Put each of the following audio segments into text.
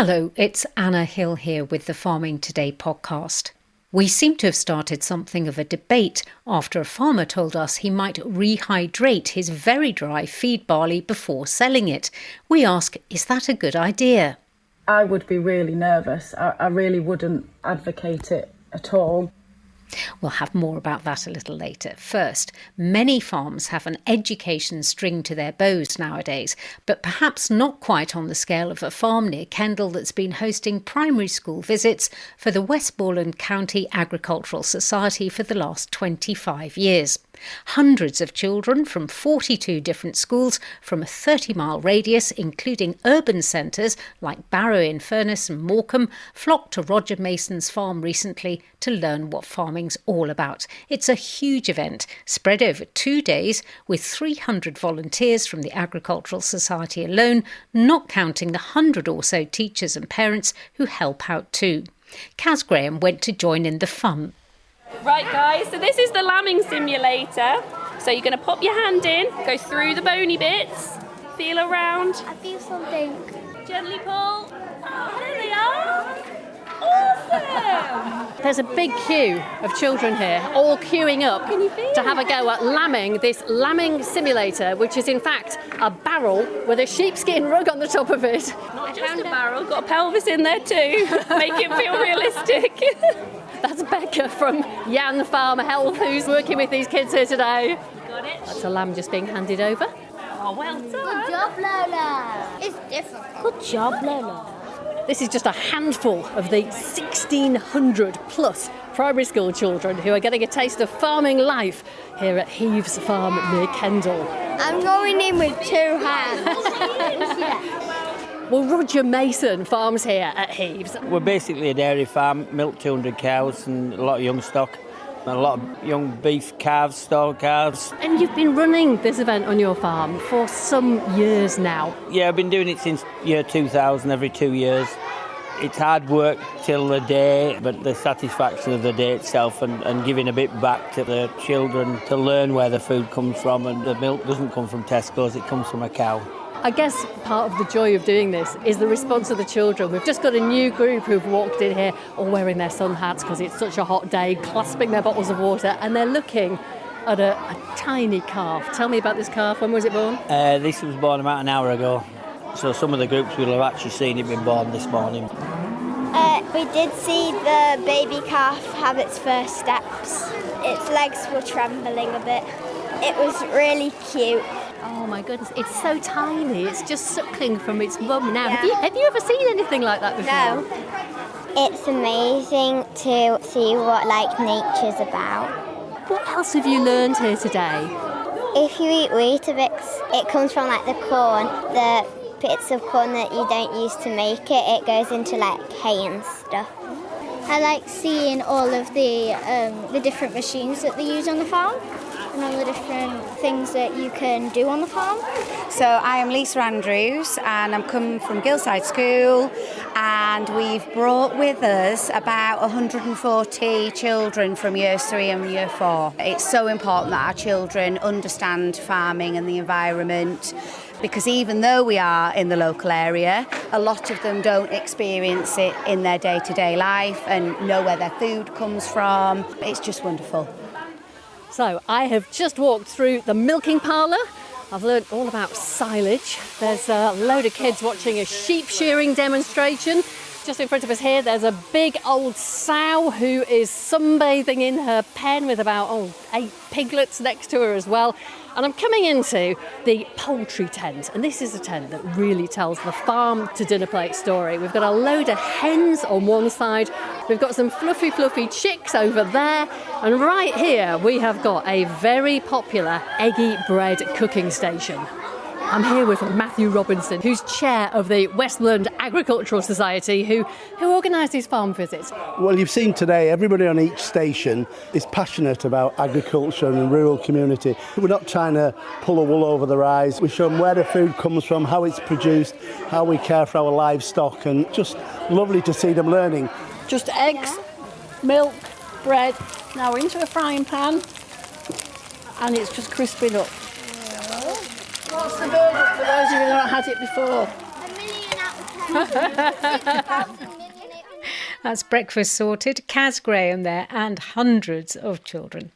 Hello, it's Anna Hill here with the Farming Today podcast. We seem to have started something of a debate after a farmer told us he might rehydrate his very dry feed barley before selling it. We ask, is that a good idea? I would be really nervous. I really wouldn't advocate it at all. We'll have more about that a little later. First, many farms have an education string to their bows nowadays, but perhaps not quite on the scale of a farm near Kendal that's been hosting primary school visits for the Westmoreland County Agricultural Society for the last 25 years. Hundreds of children from 42 different schools from a 30-mile radius, including urban centres like Barrow-in-Furness and Morecambe, flocked to Roger Mason's farm recently to learn what farming's all about. It's a huge event, spread over 2 days, with 300 volunteers from the Agricultural Society alone, not counting the 100 or so teachers and parents who help out too. Kaz Graham went to join in the fun. Right guys, so this is the lambing simulator. So you're going to pop your hand in, go through the bony bits, feel around. I feel something. Gently pull. Oh, there they are. Awesome! There's a big queue of children here, all queuing up to have a go at lambing this lambing simulator, which is in fact a barrel with a sheepskin rug on the top of it. Not just a barrel, got a pelvis in there too. Make it feel realistic. That's Becca from Yan Farm Health, who's working with these kids here today. Got it? That's a lamb just being handed over. Oh, well done. Good job, Lola. It's difficult. Good job, Lola. This is just a handful of the 1,600 plus primary school children who are getting a taste of farming life here at Heaves Farm near Kendal. I'm going in with 2 hands. Well, Roger Mason farms here at Heaves. We're basically a dairy farm, milk 200 cows and a lot of young stock, and a lot of young beef calves, stall calves. And you've been running this event on your farm for some years now. Yeah, I've been doing it since year 2000, every 2 years. It's hard work till the day, but the satisfaction of the day itself and giving a bit back to the children to learn where the food comes from, and the milk doesn't come from Tesco's, it comes from a cow. I guess part of the joy of doing this is the response of the children. We've just got a new group who've walked in here all wearing their sun hats because it's such a hot day, clasping their bottles of water, and they're looking at a tiny calf. Tell me about this calf. When was it born? This was born about an hour ago, so some of the groups will have actually seen it being born this morning. We did see the baby calf have its first steps. Its legs were trembling a bit. It was really cute. Oh my goodness, it's so tiny. It's just suckling from its mum now. Yeah. Have you ever seen anything like that before? No. It's amazing to see what nature's about. What else have you learned here today? If you eat Weetabix, it comes from the corn, the bits of corn that you don't use to make it. It goes into hay and stuff. I like seeing all of the different machines that they use on the farm, and all the different things that you can do on the farm. So I am Lisa Andrews and I'm coming from Gilside School, and we've brought with us about 140 children from year 3 and year 4. It's so important that our children understand farming and the environment, because even though we are in the local area, a lot of them don't experience it in their day-to-day life and know where their food comes from. It's just wonderful. So I have just walked through the milking parlour. I've learned all about silage. There's a load of kids watching a sheep shearing demonstration. Just in front of us here, there's a big old sow who is sunbathing in her pen with about 8 piglets next to her as well. And I'm coming into the poultry tent, and this is a tent that really tells the farm to dinner plate story. We've got a load of hens on one side, we've got some fluffy chicks over there, and right here we have got a very popular eggy bread cooking station. I'm here with Matthew Robinson, who's chair of the Westmoreland Agricultural Society, who organise these farm visits. Well, you've seen today, everybody on each station is passionate about agriculture and rural community. We're not trying to pull the wool over their eyes. We show them where the food comes from, how it's produced, how we care for our livestock, and just lovely to see them learning. Just eggs, milk, bread, now into a frying pan, and it's just crisping up. What's the verdict for those of you who haven't had it before? 1,000,000 out of 10. That's breakfast sorted. Kaz Graham there and hundreds of children.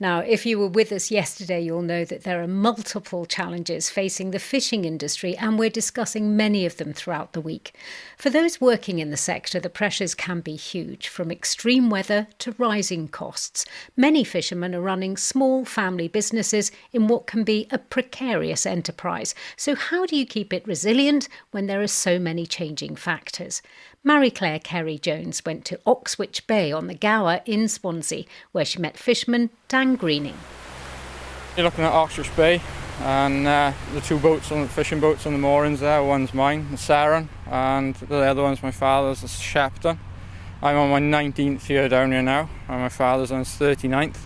Now, if you were with us yesterday, you'll know that there are multiple challenges facing the fishing industry, and we're discussing many of them throughout the week. For those working in the sector, the pressures can be huge, from extreme weather to rising costs. Many fishermen are running small family businesses in what can be a precarious enterprise. So how do you keep it resilient when there are so many changing factors? Marie-Claire Carey-Jones went to Oxwich Bay on the Gower in Swansea, where she met fisherman Dan Greening. You're looking at Oxwich Bay, and the two boats, on the fishing boats on the moorings there. One's mine, the Saran, and the other one's my father's, the Shepton. I'm on my 19th year down here now, and my father's on his 39th.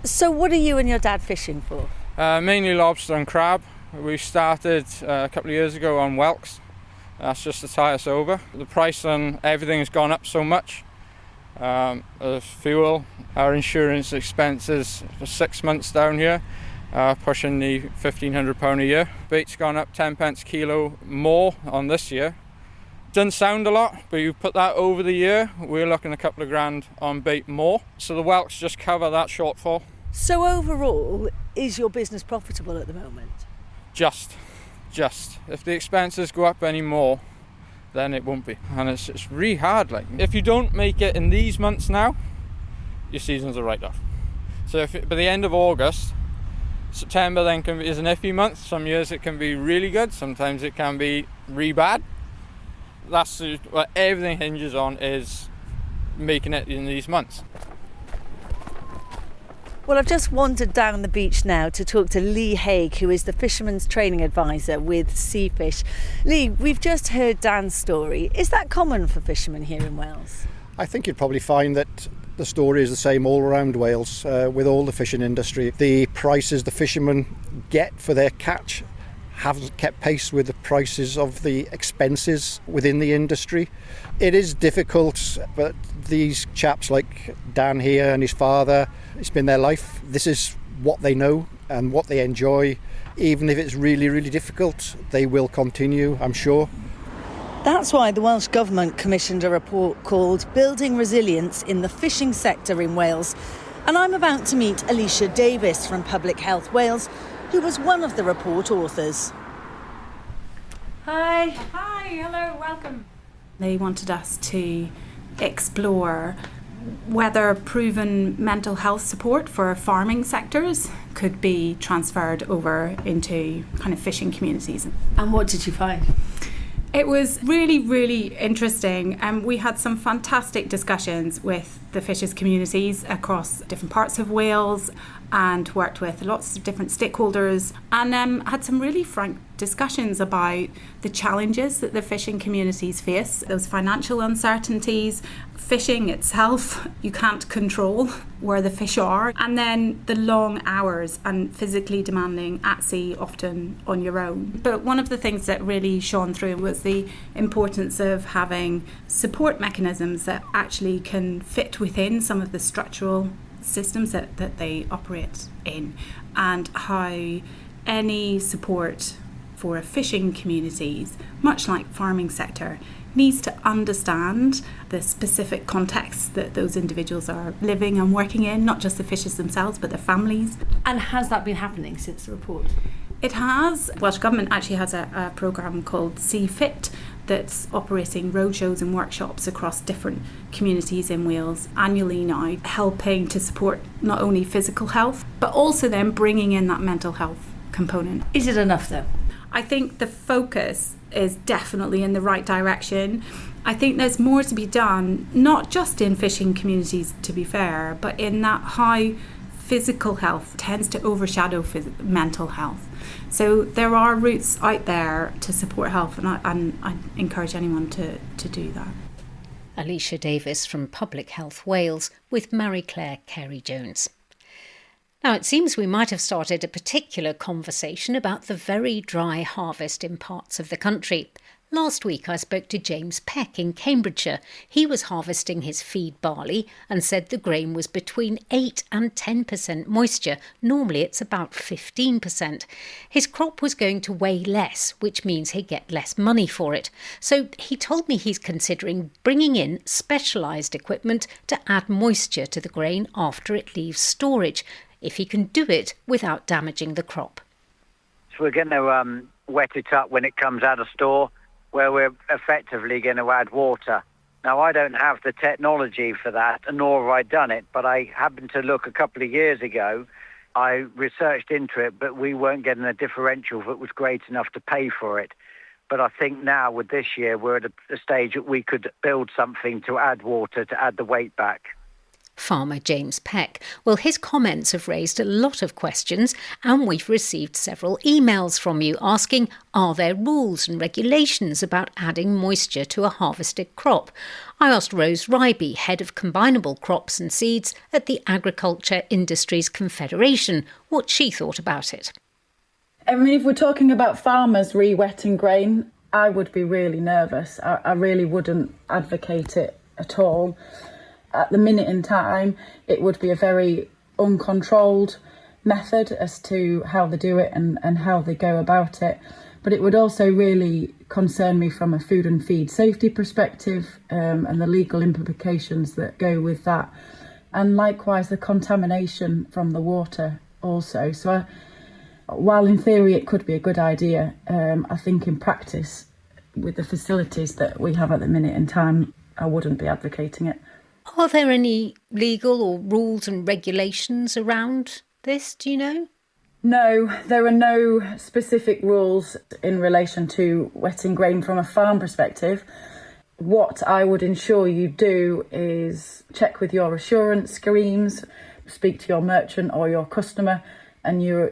So what are you and your dad fishing for? Mainly lobster and crab. We started a couple of years ago on whelks. That's just to tie us over. The price on everything has gone up so much. The fuel, our insurance expenses for 6 months down here, pushing the £1,500 a year. Bait's gone up 10 pence kilo more on this year. Doesn't sound a lot, but you put that over the year, we're looking a couple of grand on bait more. So the whelks just cover that shortfall. So overall, is your business profitable at the moment? Just. If the expenses go up any more, then it won't be. And it's really hard. Like, if you don't make it in these months now, your season's a write-off. So if by the end of August, September then is an iffy month. Some years it can be really good, sometimes it can be really bad. That's what everything hinges on, is making it in these months. Well, I've just wandered down the beach now to talk to Lee Haig, who is the Fisherman's Training Advisor with Seafish. Lee, we've just heard Dan's story. Is that common for fishermen here in Wales? I think you'd probably find that the story is the same all around Wales with all the fishing industry. The prices the fishermen get for their catch haven't kept pace with the prices of the expenses within the industry. It is difficult, but these chaps like Dan here and his father, it's been their life. This is what they know and what they enjoy. Even if it's really, really difficult, they will continue, I'm sure. That's why the Welsh Government commissioned a report called Building Resilience in the Fishing Sector in Wales. And I'm about to meet Alicia Davis from Public Health Wales, who was one of the report authors. Hi, hello, welcome. They wanted us to explore whether proven mental health support for farming sectors could be transferred over into kind of fishing communities. And what did you find? It was really, really interesting, and we had some fantastic discussions with the fishers communities across different parts of Wales, and worked with lots of different stakeholders, and had some really frank discussions about the challenges that the fishing communities face, those financial uncertainties, fishing itself, you can't control where the fish are, and then the long hours and physically demanding at sea, often on your own. But one of the things that really shone through was the importance of having support mechanisms that actually can fit within some of the structural systems that they operate in, and how any support for fishing communities, much like farming sector, needs to understand the specific context that those individuals are living and working in, not just the fishers themselves but their families. And has that been happening since the report? It has. Welsh Government actually has a programme called Sea Fit that's operating roadshows and workshops across different communities in Wales annually now, helping to support not only physical health but also then bringing in that mental health component. Is it enough though? I think the focus is definitely in the right direction. I think there's more to be done, not just in fishing communities to be fair, but in that how physical health tends to overshadow mental health. So there are routes out there to support health, and I encourage anyone to do that. Alicia Davis from Public Health Wales with Marie-Claire Carey-Jones. Now, it seems we might have started a particular conversation about the very dry harvest in parts of the country. Last week I spoke to James Peck in Cambridgeshire. He was harvesting his feed barley and said the grain was between 8 and 10% moisture. Normally it's about 15%. His crop was going to weigh less, which means he'd get less money for it. So he told me he's considering bringing in specialised equipment to add moisture to the grain after it leaves storage, if he can do it without damaging the crop. So we're going to wet it up when it comes out of store, where we're effectively going to add water. Now, I don't have the technology for that, nor have I done it, but I happened to look a couple of years ago. I researched into it, but we weren't getting a differential that was great enough to pay for it. But I think now, with this year, we're at a stage that we could build something to add water, to add the weight back. Farmer James Peck. Well, his comments have raised a lot of questions, and we've received several emails from you asking, are there rules and regulations about adding moisture to a harvested crop? I asked Rose Ryby, head of combinable crops and seeds at the Agriculture Industries Confederation, what she thought about it. I mean, if we're talking about farmers re-wetting grain, I would be really nervous. I really wouldn't advocate it at all. At the minute in time, it would be a very uncontrolled method as to how they do it and how they go about it. But it would also really concern me from a food and feed safety perspective, and the legal implications that go with that. And likewise, the contamination from the water also. So while in theory it could be a good idea, I think in practice, with the facilities that we have at the minute in time, I wouldn't be advocating it. Are there any legal or rules and regulations around this, do you know? No, there are no specific rules in relation to wetting grain from a farm perspective. What I would ensure you do is check with your assurance schemes, speak to your merchant or your customer, and you're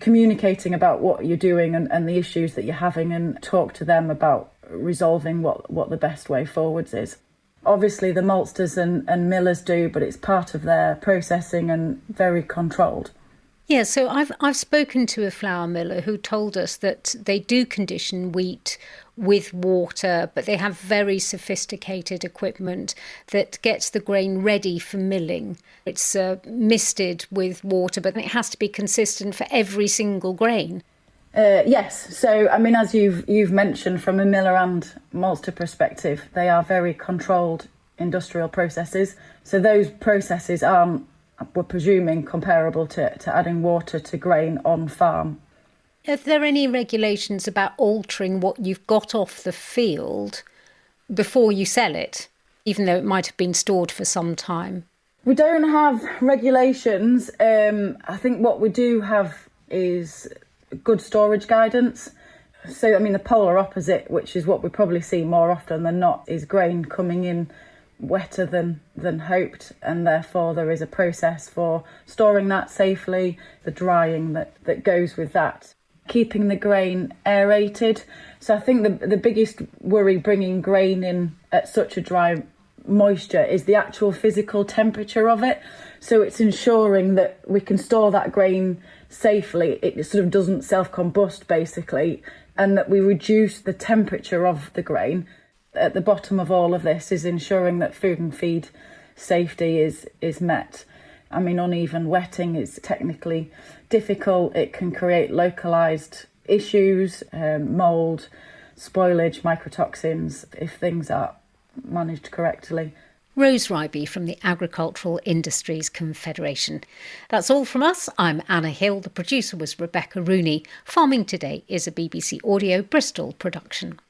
communicating about what you're doing and the issues that you're having, and talk to them about resolving what the best way forwards is. Obviously, the maltsters and millers do, but it's part of their processing and very controlled. Yeah, so I've spoken to a flour miller who told us that they do condition wheat with water, but they have very sophisticated equipment that gets the grain ready for milling. It's misted with water, but it has to be consistent for every single grain. Yes, so I mean, as you've mentioned, from a miller and maltster perspective, they are very controlled industrial processes. So those processes aren't, we're presuming, comparable to adding water to grain on farm. Are there any regulations about altering what you've got off the field before you sell it, even though it might have been stored for some time? We don't have regulations. I think what we do have is good storage guidance. So, I mean, the polar opposite, which is what we probably see more often than not, is grain coming in wetter than hoped, and therefore there is a process for storing that safely, the drying that goes with that, keeping the grain aerated. So I think the biggest worry bringing grain in at such a dry moisture is the actual physical temperature of it. So it's ensuring that we can store that grain safely, it sort of doesn't self-combust basically, and that we reduce the temperature of the grain. At the bottom of all of this is ensuring that food and feed safety is met. I mean, uneven wetting is technically difficult. It can create localised issues, mould, spoilage, mycotoxins, if things are managed correctly. Rose Ryby from the Agricultural Industries Confederation. That's all from us. I'm Anna Hill. The producer was Rebecca Rooney. Farming Today is a BBC Audio Bristol production.